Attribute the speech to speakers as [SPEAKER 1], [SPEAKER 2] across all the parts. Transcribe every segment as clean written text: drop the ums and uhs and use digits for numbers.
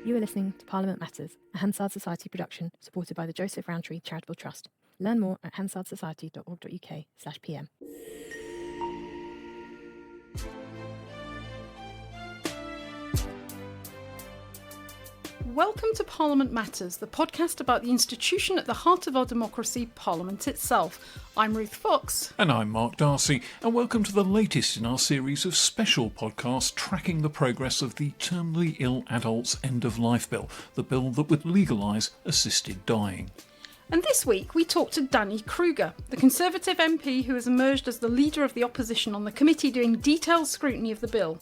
[SPEAKER 1] You are listening to Parliament Matters, a Hansard Society production supported by the Joseph Rowntree Charitable Trust. Learn more at hansardsociety.org.uk/pm.
[SPEAKER 2] Welcome to Parliament Matters, the podcast about the institution at the heart of our democracy, Parliament itself. I'm Ruth Fox.
[SPEAKER 3] And I'm Mark Darcy, and welcome to the latest in our series of special podcasts tracking the progress of the Terminally Ill Adults End-of-Life Bill, the bill that would legalise assisted dying.
[SPEAKER 2] And this week we talked to Danny Kruger, the Conservative MP who has emerged as the leader of the opposition on the committee doing detailed scrutiny of the bill.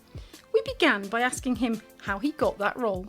[SPEAKER 2] We began by asking him how he got that role.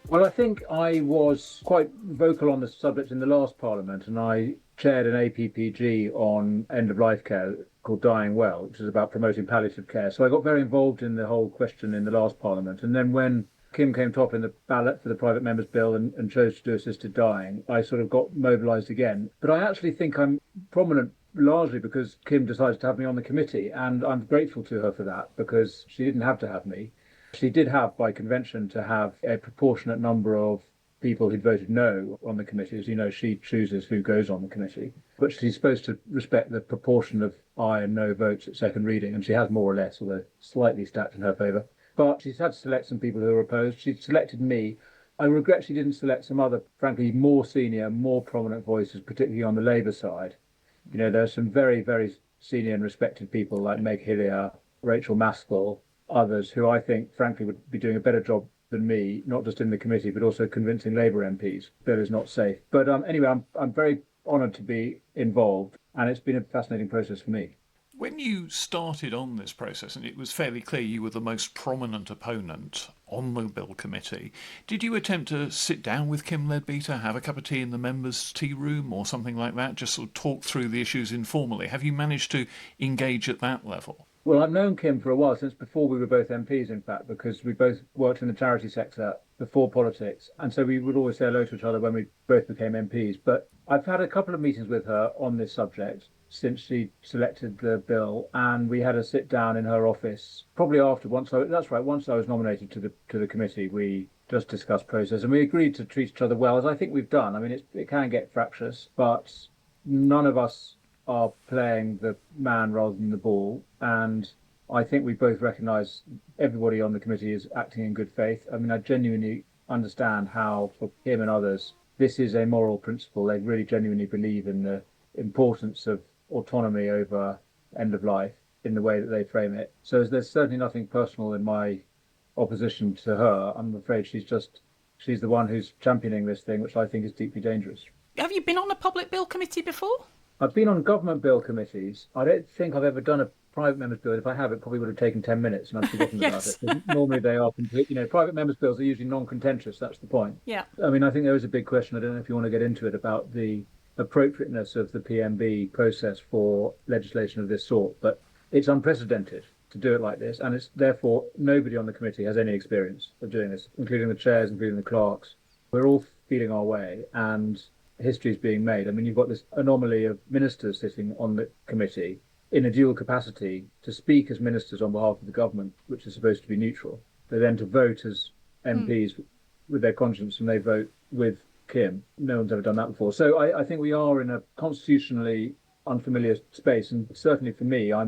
[SPEAKER 4] Well, I think I was quite vocal on the subject in the last Parliament, and I chaired an APPG on end-of-life care called Dying Well, which is about promoting palliative care. So I got very involved in the whole question in the last Parliament. And then when Kim came top in the ballot for the private member's bill and chose to do assisted dying, I sort of got mobilised again. But I actually think I'm prominent largely because Kim decided to have me on the committee, and I'm grateful to her for that because she didn't have to have me. She did have, by convention, to have a proportionate number of people who'd voted no on the committee. As you know, she chooses who goes on the committee. But she's supposed to respect the proportion of aye and no votes at second reading, and she has more or less, although slightly stacked in her favour. But she's had to select some people who are opposed. She selected me. I regret she didn't select some other, frankly, more senior, more prominent voices, particularly on the Labour side. You know, there are some very, very senior and respected people like Meg Hillier, Rachel Maskell, others who I think, frankly, would be doing a better job than me, not just in the committee, but also convincing Labour MPs the bill is not safe. But anyway, I'm very honoured to be involved, and it's been a fascinating process for me.
[SPEAKER 3] When you started on this process, and it was fairly clear you were the most prominent opponent on the bill committee, did you attempt to sit down with Kim Leadbeater, have a cup of tea in the members' tea room or something like that, just sort of talk through the issues informally? Have you managed to engage at that level?
[SPEAKER 4] Well, I've known Kim for a while, since before we were both MPs, in fact, because we both worked in the charity sector before politics. And so we would always say hello to each other when we both became MPs. But I've had a couple of meetings with her on this subject since she selected the bill. And we had a sit down in her office, probably after once I was nominated to the committee, we just discussed process. And we agreed to treat each other well, as I think we've done. I mean, it can get fractious, but none of us are playing the man rather than the ball, and I think we both recognise everybody on the committee is acting in good faith. I mean, I genuinely understand how, for him and others, this is a moral principle. They really genuinely believe in the importance of autonomy over end of life in the way that they frame it. So there's certainly nothing personal in my opposition to her. I'm afraid she's the one who's championing this thing, which I think is deeply dangerous.
[SPEAKER 2] Have you been on a public bill committee before?
[SPEAKER 4] I've been on government bill committees. I don't think I've ever done a private member's bill. If I have, it probably would have taken 10 minutes and I've forgotten
[SPEAKER 2] Yes.
[SPEAKER 4] about it. Normally they are complete. You know, private members' bills are usually non-contentious. That's the point.
[SPEAKER 2] Yeah.
[SPEAKER 4] I mean, I think there is a big question. I don't know if you want to get into it about the appropriateness of the PMB process for legislation of this sort, but it's unprecedented to do it like this, and it's therefore nobody on the committee has any experience of doing this, including the chairs, including the clerks. We're all feeling our way, and history is being made. I mean, you've got this anomaly of ministers sitting on the committee in a dual capacity to speak as ministers on behalf of the government, which is supposed to be neutral. They're then to vote as MPs with their conscience, and they vote with Kim. No one's ever done that before. So I think we are in a constitutionally unfamiliar space, and certainly for me, I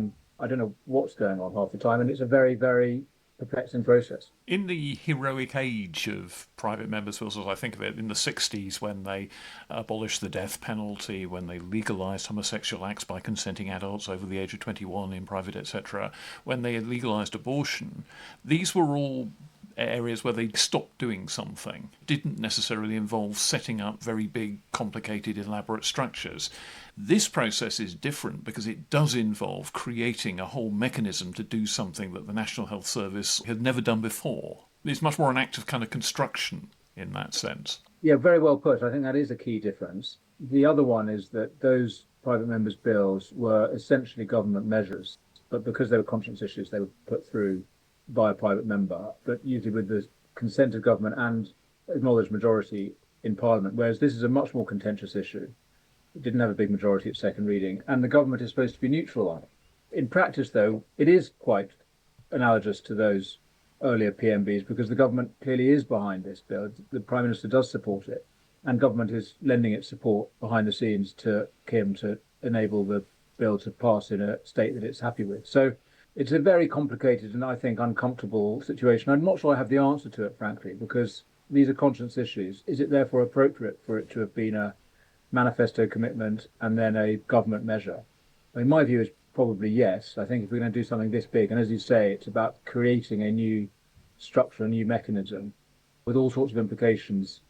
[SPEAKER 4] don't know what's going on half the time, and it's a very, very perplexing process.
[SPEAKER 3] In the heroic age of private members' bills, as I think of it, in the 60s, when they abolished the death penalty, when they legalised homosexual acts by consenting adults over the age of 21 in private, etc., when they had legalised abortion, these were all areas where they stopped doing something. It didn't necessarily involve setting up very big, complicated, elaborate structures. This process is different because it does involve creating a whole mechanism to do something that the National Health Service had never done before. It's much more an act of kind of construction in that sense.
[SPEAKER 4] Yeah, very well put. I think that is a key difference. The other one is that those private members' bills were essentially government measures, but because they were conscience issues, they were put through by a private member, but usually with the consent of government and acknowledged majority in Parliament, whereas this is a much more contentious issue. It didn't have a big majority at second reading, and the government is supposed to be neutral on it. In practice, though, it is quite analogous to those earlier PMBs because the government clearly is behind this bill. The Prime Minister does support it, and government is lending its support behind the scenes to Kim to enable the bill to pass in a state that it's happy with. So it's a very complicated and I think uncomfortable situation. I'm not sure I have the answer to it, frankly, because these are conscience issues. Is it therefore appropriate for it to have been a manifesto commitment and then a government measure? I mean, my view is probably yes. I think if we're going to do something this big, and as you say, it's about creating a new structure, a new mechanism with all sorts of implications,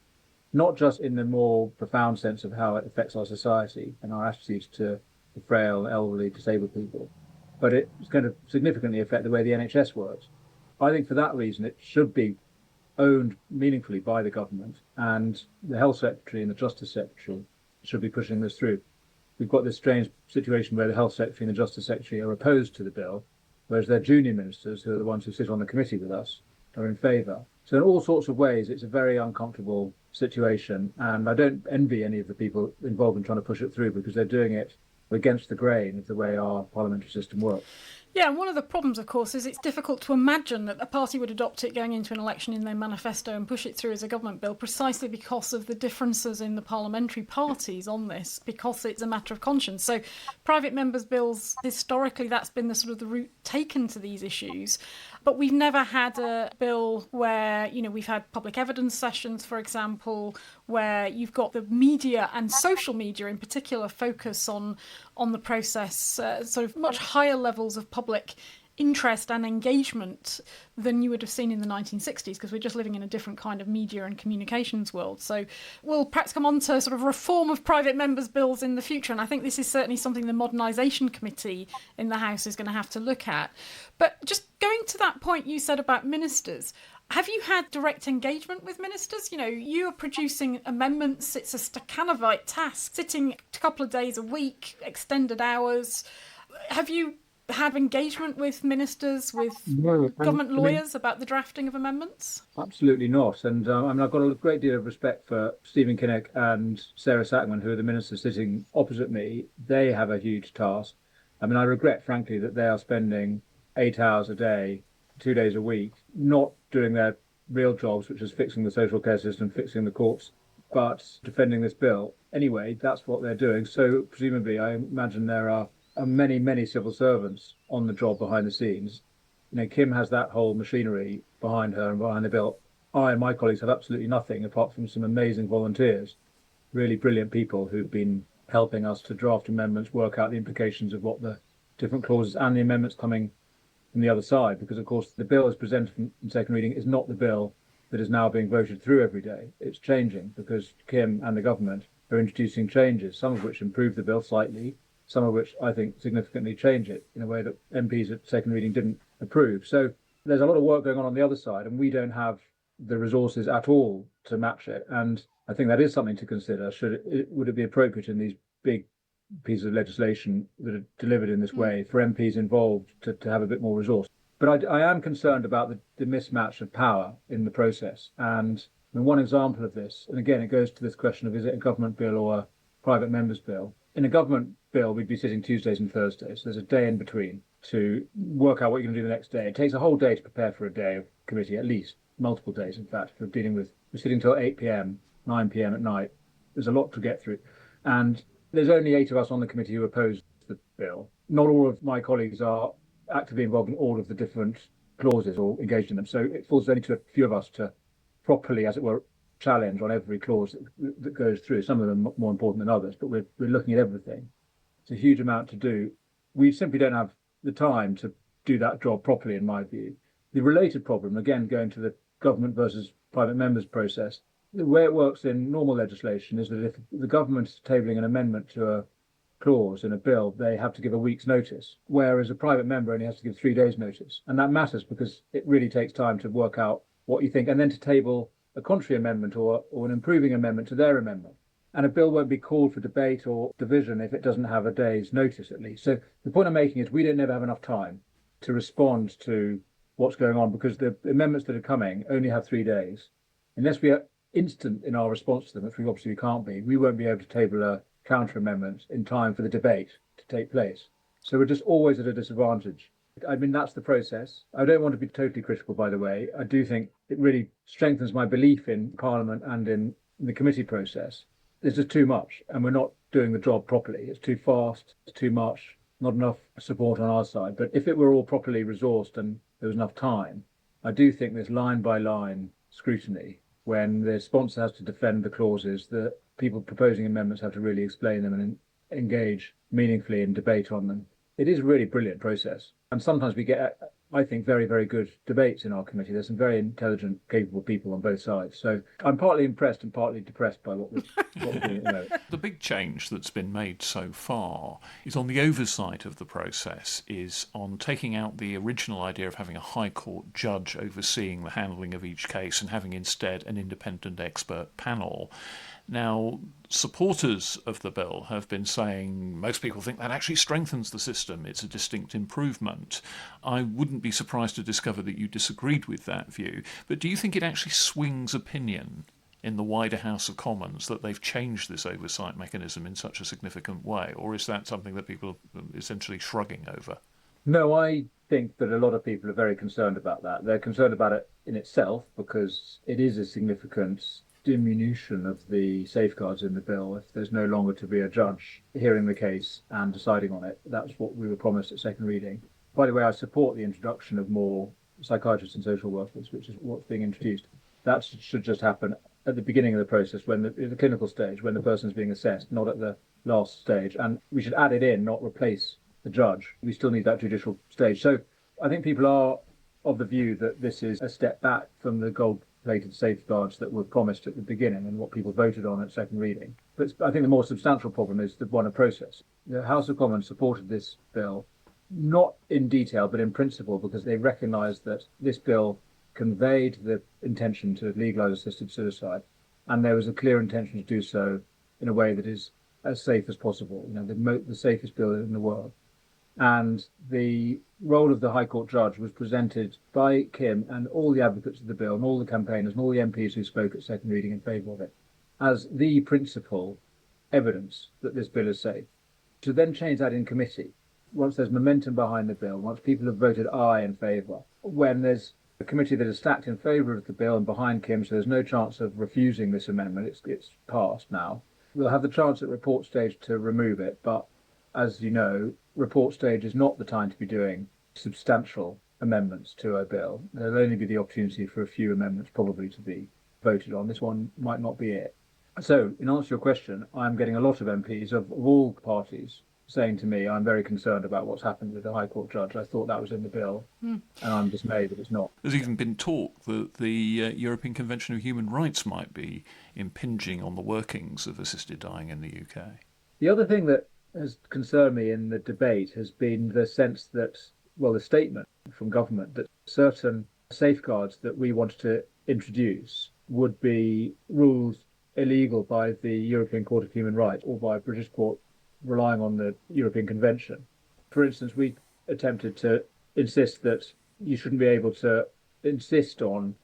[SPEAKER 4] not just in the more profound sense of how it affects our society and our attitudes to the frail, elderly, disabled people, but it's going to significantly affect the way the NHS works. I think for that reason, it should be owned meaningfully by the government, and the Health Secretary and the Justice Secretary should be pushing this through. We've got this strange situation where the Health Secretary and the Justice Secretary are opposed to the bill, whereas their junior ministers, who are the ones who sit on the committee with us, are in favour. So in all sorts of ways, it's a very uncomfortable situation, and I don't envy any of the people involved in trying to push it through because they're doing it against the grain of the way our parliamentary system works.
[SPEAKER 2] Yeah, and one of the problems, of course, is it's difficult to imagine that a party would adopt it going into an election in their manifesto and push it through as a government bill precisely because of the differences in the parliamentary parties on this, because it's a matter of conscience. So private members' bills, historically, that's been the sort of the route taken to these issues. But we've never had a bill where, you know, we've had public evidence sessions, for example, where you've got the media and social media in particular focus on the process, sort of much higher levels of public interest and engagement than you would have seen in the 1960s, because we're just living in a different kind of media and communications world. So we'll perhaps come on to sort of reform of private members' bills in the future, and I think this is certainly something the Modernisation Committee in the House is going to have to look at. But just going to that point you said about ministers, have you had direct engagement with ministers? You know, you are producing amendments. It's a Stakhanovite task, sitting a couple of days a week, extended hours. Have you had engagement with ministers, with government lawyers about the drafting of amendments?
[SPEAKER 4] Absolutely not. And I mean, I've got a great deal of respect for Stephen Kinnock and Sarah Sackman, who are the ministers sitting opposite me. They have a huge task. I mean, I regret, frankly, that they are spending 8 hours a day, 2 days a week, not doing their real jobs, which is fixing the social care system, fixing the courts, but defending this bill. Anyway, that's what they're doing. So presumably, I imagine there are many, many civil servants on the job behind the scenes. You know, Kim has that whole machinery behind her and behind the bill. I and my colleagues have absolutely nothing apart from some amazing volunteers, really brilliant people who've been helping us to draft amendments, work out the implications of what the different clauses and the amendments coming from the other side, because of course the bill as presented in second reading is not the bill that is now being voted through every day. It's changing because Kim and the government are introducing changes, some of which improve the bill slightly, some of which I think significantly change it in a way that MPs at second reading didn't approve. So there's a lot of work going on the other side, and we don't have the resources at all to match it. And I think that is something to consider. Would it be appropriate in these big pieces of legislation that are delivered in this way for MPs involved to have a bit more resource? But I am concerned about the mismatch of power in the process. And I mean, one example of this, and again, it goes to this question of is it a government bill or a private member's bill? In a government bill, we'd be sitting Tuesdays and Thursdays. There's a day in between to work out what you're going to do the next day. It takes a whole day to prepare for a day of committee, at least multiple days, in fact. We're sitting till 8 p.m., 9 p.m. at night. There's a lot to get through. And there's only 8 of us on the committee who oppose the bill. Not all of my colleagues are actively involved in all of the different clauses or engaged in them. So it falls only to a few of us to properly, as it were, challenge on every clause that goes through. Some of them more important than others, but we're looking at everything. It's a huge amount to do. We simply don't have the time to do that job properly, in my view. The related problem, again, going to the government versus private members process, the way it works in normal legislation is that if the government is tabling an amendment to a clause in a bill, they have to give a week's notice, whereas a private member only has to give 3 days' notice. And that matters because it really takes time to work out what you think and then to table a contrary amendment or an improving amendment to their amendment. And a bill won't be called for debate or division if it doesn't have a day's notice at least. So the point I'm making is we don't never have enough time to respond to what's going on because the amendments that are coming only have 3 days. Unless we are instant in our response to them, which we obviously can't be, we won't be able to table a counter amendment in time for the debate to take place. So we're just always at a disadvantage I mean, that's the process. I don't want to be totally critical, by the way. I do think it really strengthens my belief in Parliament and in the committee process. There's just too much, and we're not doing the job properly. It's too fast, it's too much, not enough support on our side. But if it were all properly resourced and there was enough time, I do think this line by line scrutiny, when the sponsor has to defend the clauses, the people proposing amendments have to really explain them and engage meaningfully in debate on them. It is a really brilliant process. And sometimes we get, I think, very, very good debates in our committee. There's some very intelligent, capable people on both sides. So I'm partly impressed and partly depressed by what we're doing at the moment.
[SPEAKER 3] The big change that's been made so far is on the oversight of the process, is on taking out the original idea of having a High Court judge overseeing the handling of each case and having instead an independent expert panel. Now, supporters of the bill have been saying most people think that actually strengthens the system. It's a distinct improvement. I wouldn't be surprised to discover that you disagreed with that view. But do you think it actually swings opinion in the wider House of Commons that they've changed this oversight mechanism in such a significant way? Or is that something that people are essentially shrugging over?
[SPEAKER 4] No, I think that a lot of people are very concerned about that. They're concerned about it in itself because it is a significant diminution of the safeguards in the bill. If there's no longer to be a judge hearing the case and deciding on it, that's what we were promised at second reading. By the way, I support the introduction of more psychiatrists and social workers, which is what's being introduced. That should just happen at the beginning of the process, when the clinical stage, when the person is being assessed, not at the last stage. And we should add it in, not replace the judge. We still need that judicial stage. So I think people are of the view that this is a step back from the gold-plated safeguards that were promised at the beginning and what people voted on at second reading. But I think the more substantial problem is the one of process. The House of Commons supported this bill, not in detail, but in principle, because they recognised that this bill conveyed the intention to legalise assisted suicide, and there was a clear intention to do so in a way that is as safe as possible, the safest bill in the world. And the role of the High Court judge was presented by Kim and all the advocates of the bill and all the campaigners and all the MPs who spoke at second reading in favour of it as the principal evidence that this bill is safe. To then change that in committee, once there's momentum behind the bill, once people have voted aye in favour, when there's a committee that is stacked in favour of the bill and behind Kim, so there's no chance of refusing this amendment, it's passed now. We'll have the chance at report stage to remove it, but as you know, report stage is not the time to be doing substantial amendments to a bill. There'll only be the opportunity for a few amendments probably to be voted on. This one might not be it. So, in answer to your question, I'm getting a lot of MPs of all parties saying to me, I'm very concerned about what's happened with the High Court judge. I thought that was in the bill, and I'm dismayed that it's not.
[SPEAKER 3] There's even been talk that the European Convention of Human Rights might be impinging on the workings of assisted dying in the UK.
[SPEAKER 4] The other thing that has concerned me in the debate has been the sense that, the statement from government that certain safeguards that we wanted to introduce would be ruled illegal by the European Court of Human Rights or by a British court relying on the European Convention. For instance, we attempted to insist that you shouldn't be able to insist on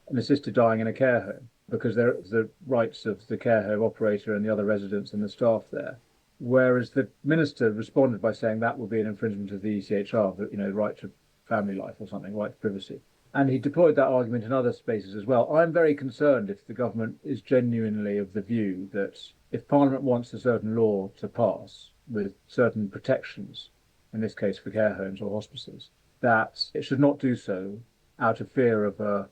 [SPEAKER 4] an assisted dying in a care home because there are the rights of the care home operator and the other residents and the staff there. Whereas the minister responded by saying that would be an infringement of the ECHR, the right to family life or something, right to privacy. And he deployed that argument in other spaces as well. I'm very concerned if the government is genuinely of the view that if Parliament wants a certain law to pass with certain protections, in this case for care homes or hospices, that it should not do so out of fear of a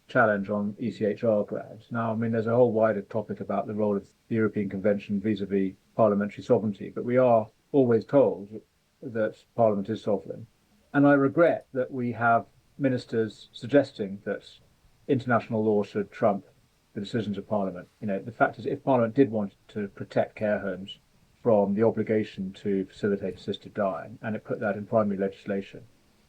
[SPEAKER 4] challenge on ECHR grounds. Now, there's a whole wider topic about the role of the European Convention vis-à-vis parliamentary sovereignty, but we are always told that Parliament is sovereign. And I regret that we have ministers suggesting that international law should trump the decisions of Parliament. The fact is, if Parliament did want to protect care homes from the obligation to facilitate assisted dying, and it put that in primary legislation,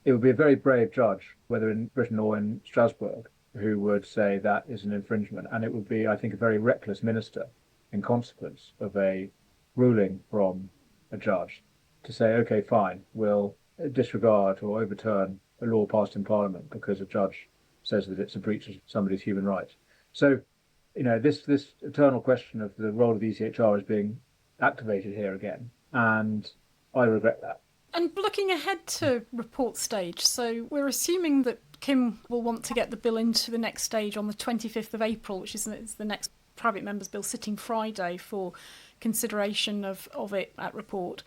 [SPEAKER 4] it would be a very brave judge, whether in Britain or in Strasbourg, who would say that is an infringement. And it would be, I think, a very reckless minister in consequence of a ruling from a judge to say, OK, fine, we'll disregard or overturn a law passed in Parliament because a judge says that it's a breach of somebody's human rights. So, this eternal question of the role of the ECHR is being activated here again, and I regret that.
[SPEAKER 2] And looking ahead to report stage, so we're assuming that Kim will want to get the bill into the next stage on the 25th of April, which is the next private members' bill sitting Friday for consideration of it at report.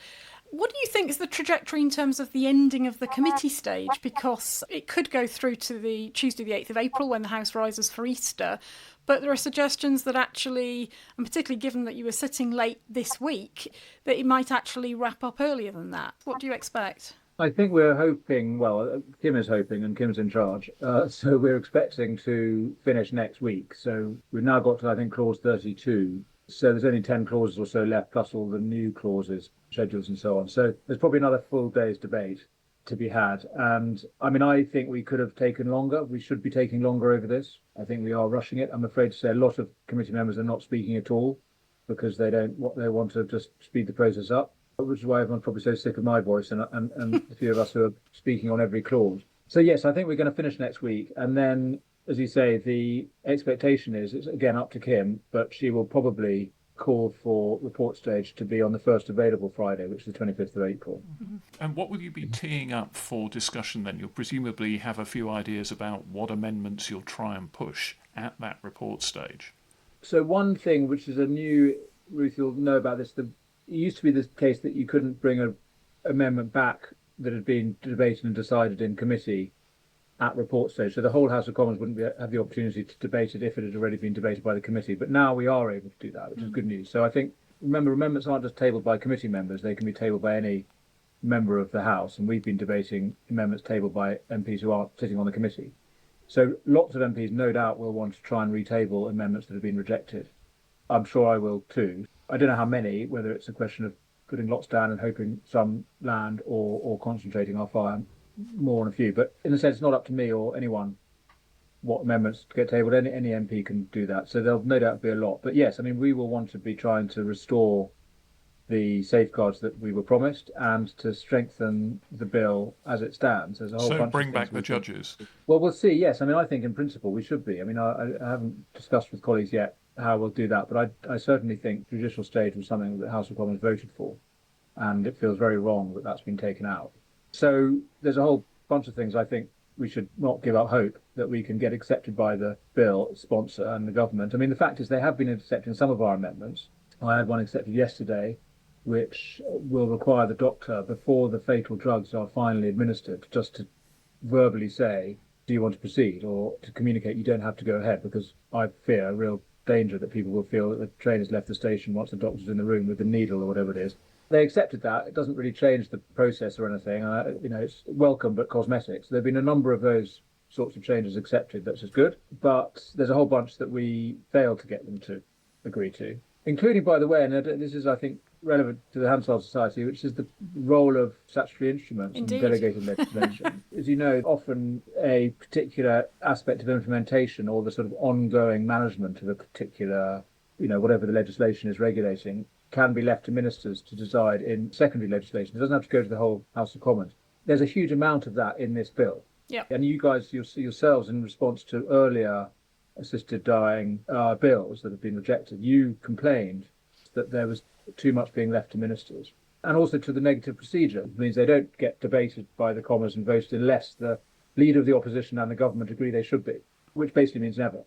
[SPEAKER 2] What do you think is the trajectory in terms of the ending of the committee stage? Because it could go through to the Tuesday the 8th of April when the House rises for Easter, but there are suggestions that actually, and particularly given that you were sitting late this week, that it might actually wrap up earlier than that. What do you expect?
[SPEAKER 4] I think we're hoping, well, Kim is hoping and Kim's in charge. So we're expecting to finish next week. So we've now got to, I think, clause 32. So there's only 10 clauses or so left, plus all the new clauses, schedules and so on. So there's probably another full day's debate to be had. And I mean, I think we could have taken longer. We should be taking longer over this. I think we are rushing it. I'm afraid to say a lot of committee members are not speaking at all because they want to just speed the process up, which is why everyone's probably so sick of my voice and a few of us who are speaking on every clause. So yes, I think we're going to finish next week. And then, as you say, the expectation is, it's again up to Kim, but she will probably call for report stage to be on the first available Friday, which is the 25th of April.
[SPEAKER 3] Mm-hmm. And what will you be teeing up for discussion then? You'll presumably have a few ideas about what amendments you'll try and push at that report stage.
[SPEAKER 4] So one thing, which is a new, Ruth, you'll know about this, it used to be the case that you couldn't bring an amendment back that had been debated and decided in committee at report stage. So the whole House of Commons wouldn't have the opportunity to debate it if it had already been debated by the committee. But now we are able to do that, which is good news. So I think, remember, amendments aren't just tabled by committee members. They can be tabled by any member of the House. And we've been debating amendments tabled by MPs who aren't sitting on the committee. So lots of MPs, no doubt, will want to try and retable amendments that have been rejected. I'm sure I will too. I don't know how many, whether it's a question of putting lots down and hoping some land or concentrating our fire more on a few. But in a sense, it's not up to me or anyone what amendments to get tabled. Any MP can do that. So there'll no doubt be a lot. But yes, I mean, we will want to be trying to restore the safeguards that we were promised and to strengthen the bill as it stands. There's a whole bunch of
[SPEAKER 3] bring back
[SPEAKER 4] things
[SPEAKER 3] the judges.
[SPEAKER 4] Well, we'll see. Yes, I mean, I think in principle we should be. I mean, I haven't discussed with colleagues yet how we'll do that, but I certainly think judicial stage was something that the House of Commons voted for, and it feels very wrong that that's been taken out. So there's a whole bunch of things I think we should not give up hope that we can get accepted by the bill sponsor and the government. I mean, the fact is they have been accepting some of our amendments. I had one accepted yesterday, which will require the doctor, before the fatal drugs are finally administered, just to verbally say, do you want to proceed, or to communicate you don't have to go ahead, because I fear a real danger that people will feel that the train has left the station once the doctor's in the room with the needle or whatever it is. They accepted that. It doesn't really change the process or anything. It's welcome but cosmetics. There have been a number of those sorts of changes accepted. That's just good. But there's a whole bunch that we failed to get them to agree to, including, by the way, and this is, I think, relevant to the Hansard Society, which is the role of statutory instruments and delegated legislation. As you know, often a particular aspect of implementation or the sort of ongoing management of a particular, whatever the legislation is regulating, can be left to ministers to decide in secondary legislation. It doesn't have to go to the whole House of Commons. There's a huge amount of that in this bill.
[SPEAKER 2] Yeah.
[SPEAKER 4] And you guys, yourselves, in response to earlier assisted dying bills that have been rejected, you complained that there was too much being left to ministers, and also to the negative procedure. It means they don't get debated by the Commons and voted unless the leader of the opposition and the government agree they should be, which basically means never,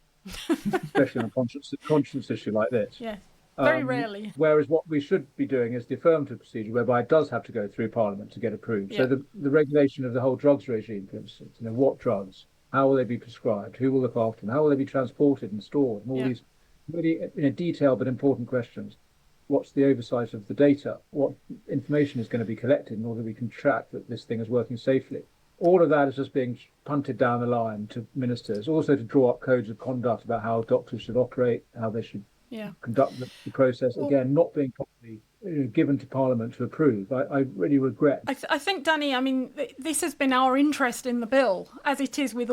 [SPEAKER 4] especially on a conscience issue like this.
[SPEAKER 2] Yeah, very rarely.
[SPEAKER 4] Whereas what we should be doing is the affirmative procedure, whereby it does have to go through Parliament to get approved. Yeah. So the regulation of the whole drugs regime, for instance, what drugs, how will they be prescribed, who will look after them, how will they be transported and stored, and all these really detailed but important questions. What's the oversight of the data? What information is going to be collected in order we can track that this thing is working safely? All of that is just being punted down the line to ministers, also to draw up codes of conduct about how doctors should operate, how they should conduct the process. Again, not being properly given to Parliament to approve. I really regret.
[SPEAKER 2] I think, Danny, I mean, this has been our interest in the bill, as it is with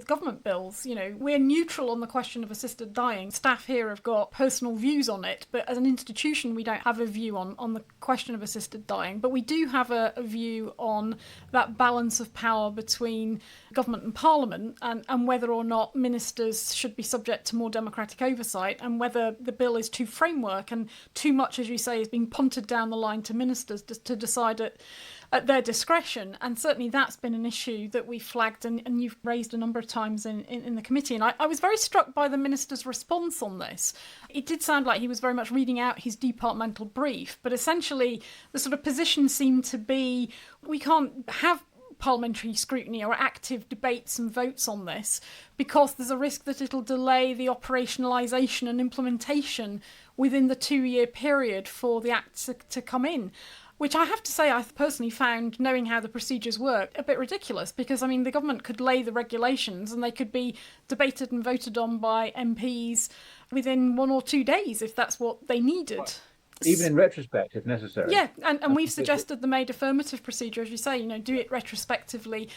[SPEAKER 2] government bills. We're neutral on the question of assisted dying. Staff here have got personal views on it, but as an institution, we don't have a view on the question of assisted dying. But we do have a view on that balance of power between government and Parliament, and whether or not ministers should be subject to more democratic oversight, and whether the bill is too framework and too much, as you say, is being punted down the line to ministers to decide at at their discretion. And certainly that's been an issue that we flagged and you've raised a number of times in the committee. And I was very struck by the Minister's response on this. It did sound like he was very much reading out his departmental brief, but essentially the sort of position seemed to be we can't have parliamentary scrutiny or active debates and votes on this because there's a risk that it'll delay the operationalisation and implementation within the 2-year period for the act to come in. Which I have to say I personally found, knowing how the procedures work, a bit ridiculous because, I mean, the government could lay the regulations and they could be debated and voted on by MPs within 1 or 2 days if that's what they needed.
[SPEAKER 4] Right. Even in retrospect, if necessary.
[SPEAKER 2] Yeah, and we've suggested the made affirmative procedure, as you say, do it retrospectively.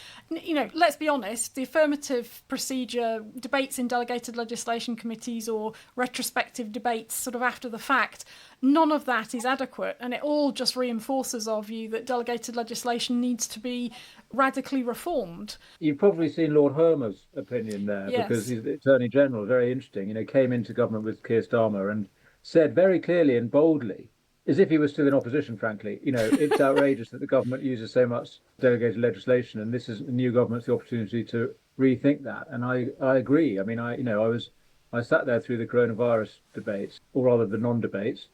[SPEAKER 2] Let's be honest, the affirmative procedure, debates in delegated legislation committees or retrospective debates sort of after the fact, none of that is adequate. And it all just reinforces our view that delegated legislation needs to be radically reformed.
[SPEAKER 4] You've probably seen Lord Hermer's opinion there,
[SPEAKER 2] yes.
[SPEAKER 4] Because he's the Attorney General, very interesting, came into government with Keir Starmer and said very clearly and boldly, as if he was still in opposition, frankly, it's outrageous that the government uses so much delegated legislation, and this is the new government's the opportunity to rethink that. And I agree. I mean, I sat there through the coronavirus debates, or rather the non-debates,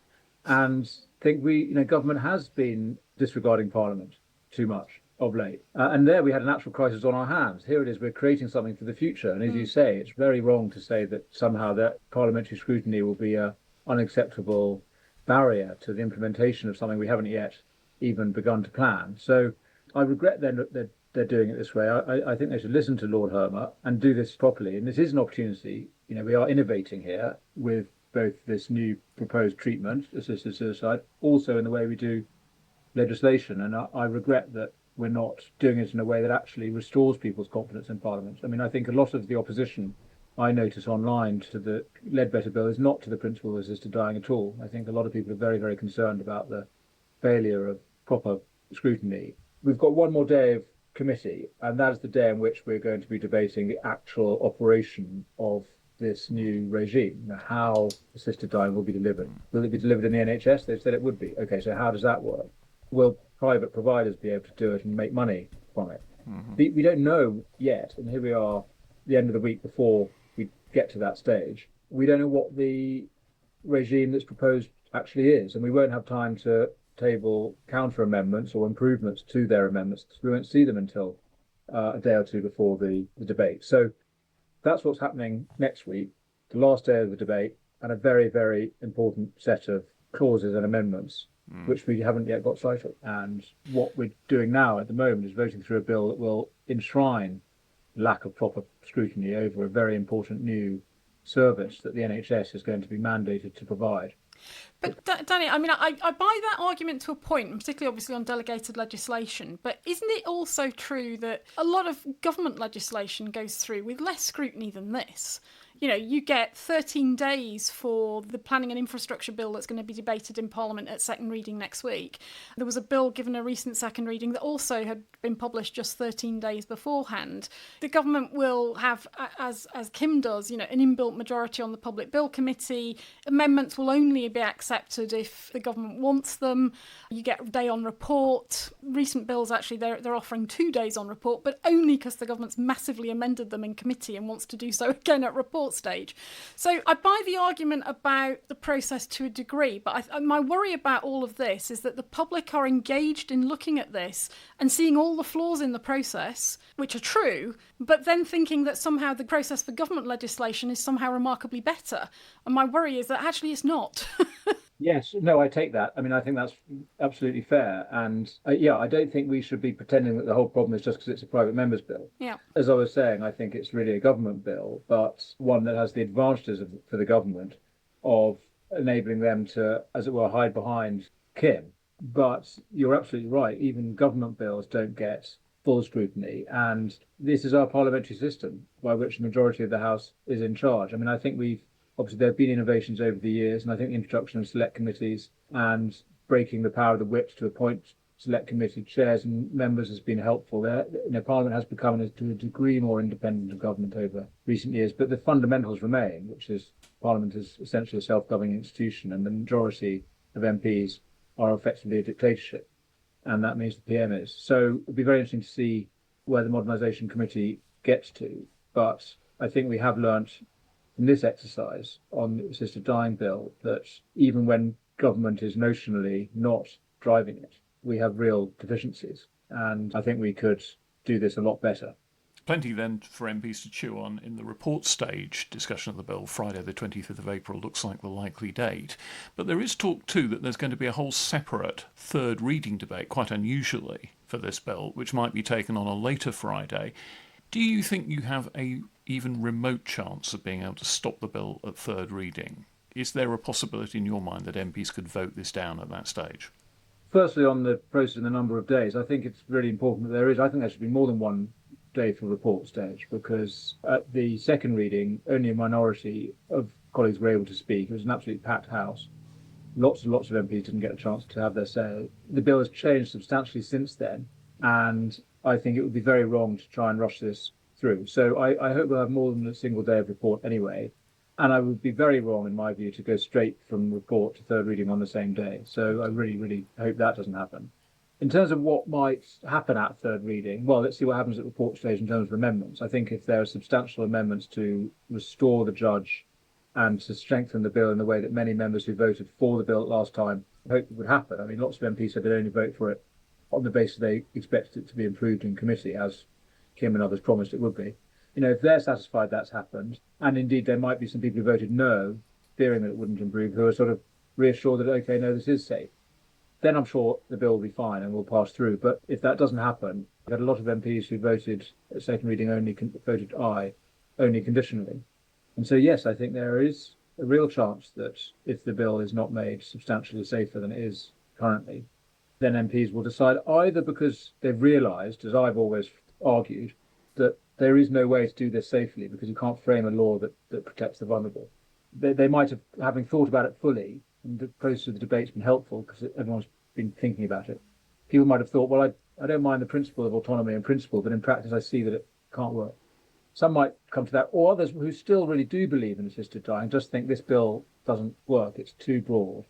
[SPEAKER 4] and think government has been disregarding Parliament too much of late. And there we had an actual crisis on our hands. Here it is, we're creating something for the future. And as you say, it's very wrong to say that somehow that parliamentary scrutiny will be a unacceptable barrier to the implementation of something we haven't yet even begun to plan. So I regret then that they're doing it this way. I think they should listen to Lord Hermer and do this properly. And this is an opportunity. We are innovating here with both this new proposed treatment, assisted suicide, also in the way we do legislation. And I regret that we're not doing it in a way that actually restores people's confidence in Parliament. I mean, I think a lot of the opposition I notice online to the Ledbetter bill is not to the principle of assisted dying at all. I think a lot of people are very, very concerned about the failure of proper scrutiny. We've got one more day of committee, and that's the day in which we're going to be debating the actual operation of this new regime, how assisted dying will be delivered. Will it be delivered in the NHS? They've said it would be. Okay, so how does that work? Will private providers be able to do it and make money from it? Mm-hmm. We don't know yet, and here we are, the end of the week before we get to that stage. We don't know what the regime that's proposed actually is, and we won't have time to table counter amendments or improvements to their amendments because we won't see them until a day or two before the debate. So that's what's happening next week, the last day of the debate, and a very, very important set of clauses and amendments which we haven't yet got sight of. And what we're doing now at the moment is voting through a bill that will enshrine lack of proper scrutiny over a very important new service that the NHS is going to be mandated to provide.
[SPEAKER 2] But Danny, I mean, I buy that argument to a point, particularly obviously on delegated legislation, but isn't it also true that a lot of government legislation goes through with less scrutiny than this? You get 13 days for the planning and infrastructure bill that's going to be debated in Parliament at second reading next week. There was a bill given a recent second reading that also had been published just 13 days beforehand. The government will have, as Kim does, an inbuilt majority on the Public Bill Committee. Amendments will only be accepted if the government wants them. You get a day on report. Recent bills, actually, they're offering 2 days on report, but only because the government's massively amended them in committee and wants to do so again at report stage. So I buy the argument about the process to a degree, but my worry about all of this is that the public are engaged in looking at this and seeing all the flaws in the process, which are true, but then thinking that somehow the process for government legislation is somehow remarkably better. And my worry is that actually it's not.
[SPEAKER 4] Yes, no, I take that. I mean, I think that's absolutely fair. And I don't think we should be pretending that the whole problem is just because it's a private member's bill.
[SPEAKER 2] Yeah.
[SPEAKER 4] As I was saying, I think it's really a government bill, but one that has the advantages for the government of enabling them to, as it were, hide behind Kim. But you're absolutely right. Even government bills don't get full scrutiny. And this is our parliamentary system by which the majority of the House is in charge. I mean, I think obviously, there have been innovations over the years, and I think the introduction of select committees and breaking the power of the whips to appoint select committee chairs and members has been helpful. Parliament has become, to a degree, more independent of government over recent years, but the fundamentals remain, which is Parliament is essentially a self-governing institution, and the majority of MPs are effectively a dictatorship. and that means the PM is. So it'll be very interesting to see where the Modernisation Committee gets to. But I think we have learnt from this exercise on the assisted dying bill that even when government is notionally not driving it, we have real deficiencies. And I think we could do this a lot better.
[SPEAKER 3] Plenty then for MPs to chew on in the report stage discussion of the bill. Friday the 25th of April looks like the likely date. But there is talk too that there's going to be a whole separate third reading debate, quite unusually for this bill, which might be taken on a later Friday. Do you think you have a even remote chance of being able to stop the bill at third reading? Is there a possibility in your mind that MPs could vote this down at that stage?
[SPEAKER 4] Firstly, on the process and the number of days, I think it's really important that there is. I think there should be more than one day for report stage, because at the second reading, only a minority of colleagues were able to speak. It was an absolutely packed house. Lots and lots of MPs didn't get a chance to have their say. The bill has changed substantially since then, and I think it would be very wrong to try and rush this through. So I hope we'll have more than a single day of report anyway. And I would be very wrong, in my view, to go straight from report to third reading on the same day. So I really, really hope that doesn't happen. In terms of what might happen at third reading, well, let's see what happens at report stage in terms of amendments. I think if there are substantial amendments to restore the judge and to strengthen the bill in the way that many members who voted for the bill last time hoped it would happen. I mean, lots of MPs said they'd only vote for it on the basis they expected it to be improved in committee, as Kim and others promised it would be. You know, if they're satisfied that's happened, and indeed there might be some people who voted no, fearing that it wouldn't improve, who are sort of reassured that, okay, no, this is safe, then I'm sure the bill will be fine and will pass through. But if that doesn't happen, we've had a lot of MPs who voted at second reading only, voted aye, only conditionally. And so, yes, I think there is a real chance that if the bill is not made substantially safer than it is currently, then MPs will decide either because they've realised, as I've always argued, that there is no way to do this safely because you can't frame a law that protects the vulnerable. They might have, having thought about it fully, and the process of the debate's been helpful because everyone's been thinking about it. People might have thought, well, I don't mind the principle of autonomy in principle, but in practice I see that it can't work. Some might come to that, or others who still really do believe in assisted dying just think this bill doesn't work, it's too broad.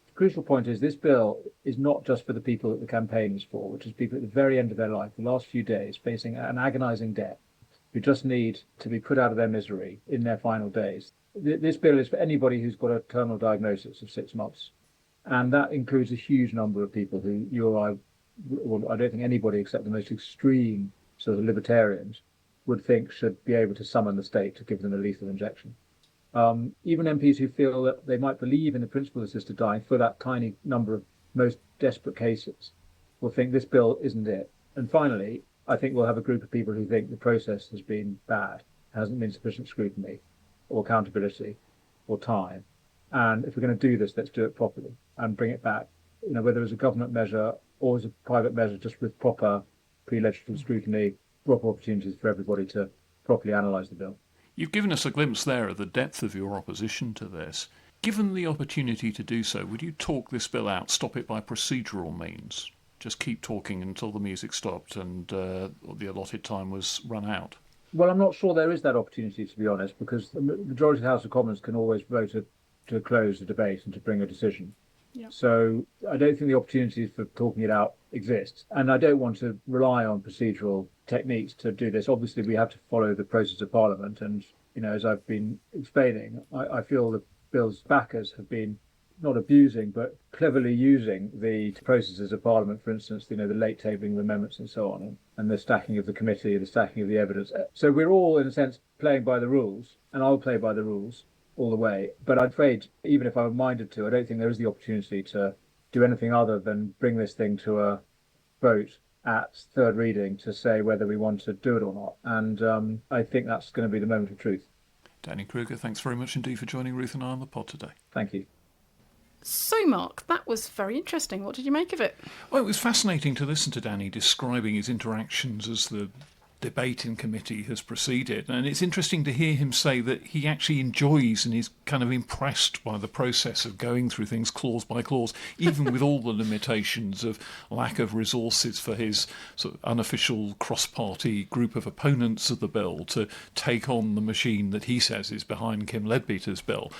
[SPEAKER 4] The crucial point is this bill is not just for the people that the campaign is for, which is people at the very end of their life, the last few days, facing an agonising death, who just need to be put out of their misery in their final days. This bill is for anybody who's got a terminal diagnosis of 6 months. And that includes a huge number of people who you or I, well, I don't think anybody except the most extreme sort of libertarians would think should be able to summon the state to give them a lethal injection. Even MPs who feel that they might believe in the principle of assisted dying for that tiny number of most desperate cases will think this bill isn't it. And finally, I think we'll have a group of people who think the process has been bad, hasn't been sufficient scrutiny or accountability or time. And if we're going to do this, let's do it properly and bring it back, you know, whether as a government measure or as a private measure, just with proper pre-legislative scrutiny, proper opportunities for everybody to properly analyse the bill.
[SPEAKER 3] You've given us a glimpse there of the depth of your opposition to this. Given the opportunity to do so, would you talk this bill out, stop it by procedural means? Just keep talking until the music stopped and the allotted time was run out?
[SPEAKER 4] Well, I'm not sure there is that opportunity, to be honest, because the majority of the House of Commons can always vote to close the debate and to bring a decision.
[SPEAKER 2] Yeah.
[SPEAKER 4] So I don't think the opportunities for talking it out exist. And I don't want to rely on procedural techniques to do this. Obviously, we have to follow the process of Parliament. And, you know, as I've been explaining, I feel the bill's backers have been not abusing, but cleverly using the processes of Parliament, for instance, you know, the late tabling of amendments and so on, and the stacking of the committee, the stacking of the evidence. So we're all, in a sense, playing by the rules, and I'll play by the rules all the way. But I'm afraid, even if I were minded to, I don't think there is the opportunity to do anything other than bring this thing to a vote at third reading to say whether we want to do it or not. And I think that's going to be the moment of truth.
[SPEAKER 3] Danny Kruger, thanks very much indeed for joining Ruth and I on the pod today.
[SPEAKER 4] Thank you.
[SPEAKER 2] So, Mark, that was very interesting. What did you make of it?
[SPEAKER 3] Well, it was fascinating to listen to Danny describing his interactions as the debate in committee has proceeded. And it's interesting to hear him say that he actually enjoys and is kind of impressed by the process of going through things clause by clause, even with all the limitations of lack of resources for his sort of unofficial cross-party group of opponents of the bill to take on the machine that he says is behind Kim Leadbeater's bill.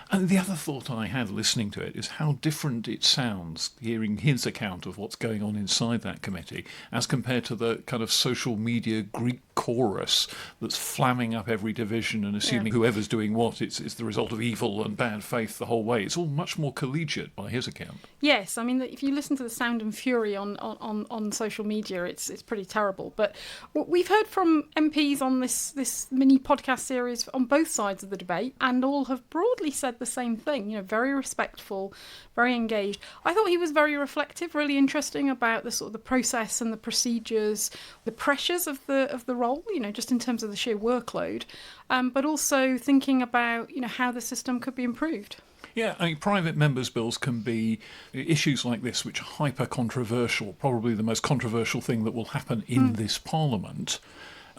[SPEAKER 3] And the other thought I had listening to it is how different it sounds, hearing his account of what's going on inside that committee, as compared to the kind of social media Greek chorus that's flamming up every division and assuming whoever's doing what, it's the result of evil and bad faith the whole way. It's all much more collegiate by his account.
[SPEAKER 2] Yes, I mean, if you listen to the sound and fury on social media, it's pretty terrible. But we've heard from MPs on this mini podcast series on both sides of the debate, and all have broadly said the same thing. You know, very respectful, very engaged. I thought he was very reflective, really interesting about the sort of the process and the procedures, the pressures of the role. You know, just in terms of the sheer workload, but also thinking about how the system could be improved.
[SPEAKER 3] Yeah, I mean, private members' bills can be issues like this, which are hyper-controversial, probably the most controversial thing that will happen in this Parliament.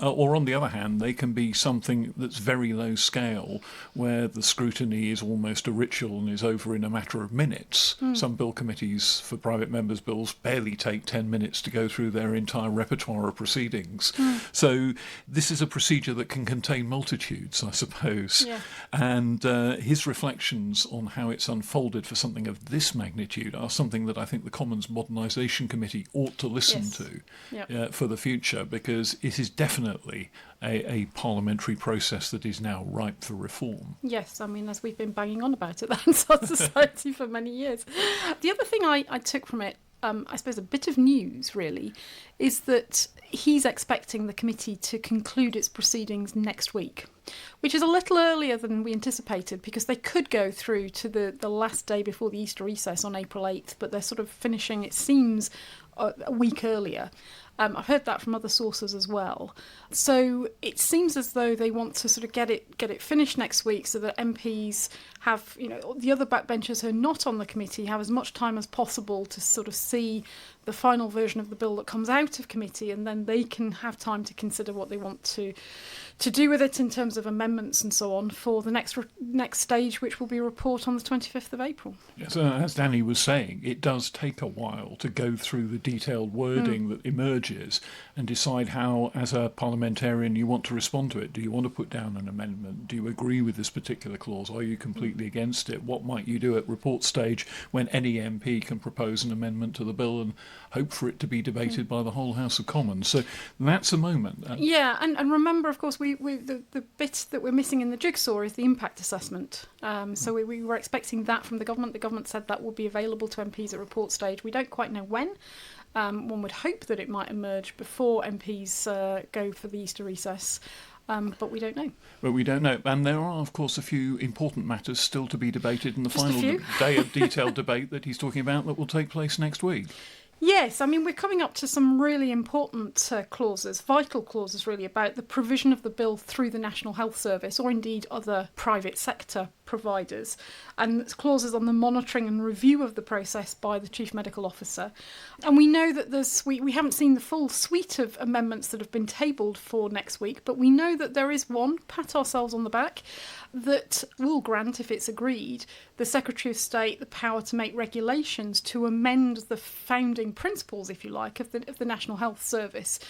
[SPEAKER 3] Or on the other hand, they can be something that's very low scale, where the scrutiny is almost a ritual and is over in a matter of minutes. Some bill committees for private members' bills barely take 10 minutes to go through their entire repertoire of proceedings. So this is a procedure that can contain multitudes, I suppose. Yeah. And his reflections on how it's unfolded for something of this magnitude are something that I think the Commons Modernisation Committee ought to listen to for the future, because it is definitely a parliamentary process that is now ripe for reform.
[SPEAKER 2] Yes, I mean, as we've been banging on about at the Hansard Society for many years. The other thing I took from it, I suppose a bit of news really, is that he's expecting the committee to conclude its proceedings next week, which is a little earlier than we anticipated, because they could go through to the last day before the Easter recess on April 8th, but they're sort of finishing, it seems, a week earlier. I've heard that from other sources as well. So it seems as though they want to sort of get it finished next week, so that MPs have, the other backbenchers who are not on the committee have as much time as possible to sort of see the final version of the bill that comes out of committee, and then they can have time to consider what they want to do with it in terms of amendments and so on for the next stage, which will be a report on the 25th of April.
[SPEAKER 3] Yes, as Danny was saying, it does take a while to go through the detailed wording that emerges and decide how, as a parliamentarian, you want to respond to it. Do you want to put down an amendment? Do you agree with this particular clause? Are you completely against it? What might you do at report stage when any MP can propose an amendment to the bill and hope for it to be debated by the whole House of Commons? So that's a moment.
[SPEAKER 2] And remember, of course, the bit that we're missing in the jigsaw is the impact assessment. So we were expecting that from the government. The government said that would be available to MPs at report stage. We don't quite know when. One would hope that it might emerge before MPs go for the Easter recess. But we don't know.
[SPEAKER 3] But we don't know. And there are, of course, a few important matters still to be debated in the final day of detailed debate that he's talking about that will take place next week.
[SPEAKER 2] Yes, I mean, we're coming up to some really important clauses, vital clauses really, about the provision of the bill through the National Health Service or indeed other private sector providers, and clauses on the monitoring and review of the process by the Chief Medical Officer. And we know that we haven't seen the full suite of amendments that have been tabled for next week, but we know that there is one, pat ourselves on the back, that will grant, if it's agreed, the Secretary of State the power to make regulations to amend the founding principles, if you like, of the National Health Service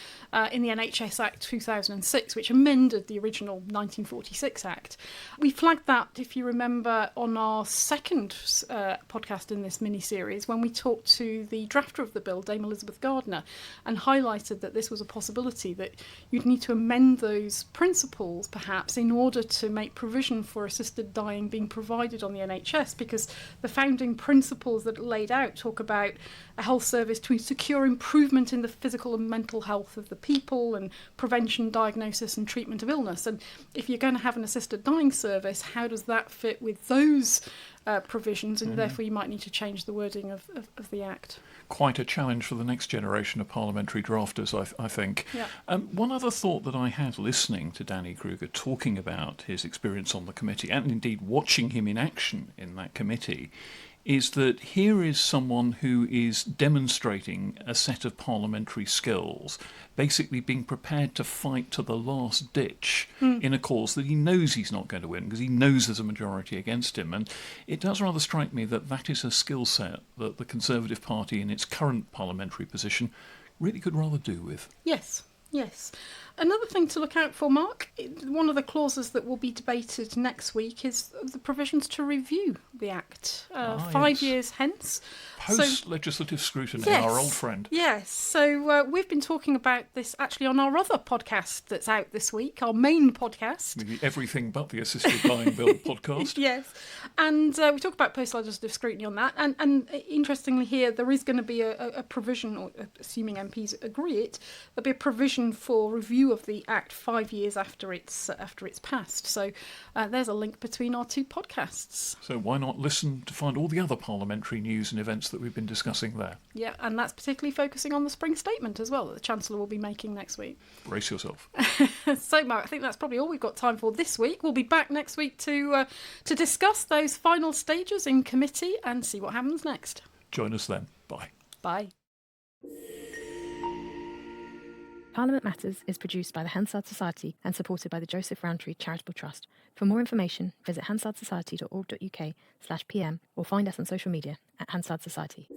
[SPEAKER 2] in the NHS Act 2006, which amended the original 1946 Act. We flagged that, if you remember, on our second podcast in this mini-series when we talked to the drafter of the bill, Dame Elizabeth Gardner, and highlighted that this was a possibility, that you'd need to amend those principles, perhaps, in order to make provision for assisted dying being provided on the NHS, because the founding principles that are laid out talk about a health service to secure improvement in the physical and mental health of the people and prevention, diagnosis and treatment of illness. And if you're going to have an assisted dying service, how does that fit with those provisions? And therefore you might need to change the wording of the Act.
[SPEAKER 3] Quite a challenge for the next generation of parliamentary drafters, I think. Yeah. One other thought that I had listening to Danny Kruger talking about his experience on the committee, and indeed watching him in action in that committee, is that here is someone who is demonstrating a set of parliamentary skills, basically being prepared to fight to the last ditch in a cause that he knows he's not going to win because he knows there's a majority against him. And it does rather strike me that that is a skill set that the Conservative Party in its current parliamentary position really could rather do with.
[SPEAKER 2] Yes. Another thing to look out for, Mark, one of the clauses that will be debated next week is the provisions to review the Act 5 years hence.
[SPEAKER 3] Post-legislative scrutiny, our old friend.
[SPEAKER 2] Yes, so we've been talking about this actually on our other podcast that's out this week, our main podcast.
[SPEAKER 3] The Everything But the Assisted Buying Bill podcast.
[SPEAKER 2] Yes, and we talk about post-legislative scrutiny on that. And interestingly here, there is going to be a provision, or assuming MPs agree it, there'll be a provision for review of the Act 5 years after it's passed. So there's a link between our two podcasts.
[SPEAKER 3] So why not listen to find all the other parliamentary news and events that we've been discussing there?
[SPEAKER 2] Yeah, and that's particularly focusing on the spring statement as well that the Chancellor will be making next week.
[SPEAKER 3] Brace yourself.
[SPEAKER 2] So, Mark, I think that's probably all we've got time for this week. We'll be back next week to discuss those final stages in committee and see what happens next.
[SPEAKER 3] Join us then. Bye.
[SPEAKER 2] Bye.
[SPEAKER 1] Parliament Matters is produced by the Hansard Society and supported by the Joseph Rowntree Charitable Trust. For more information, visit hansardsociety.org.uk/pm or find us on social media at Hansard Society.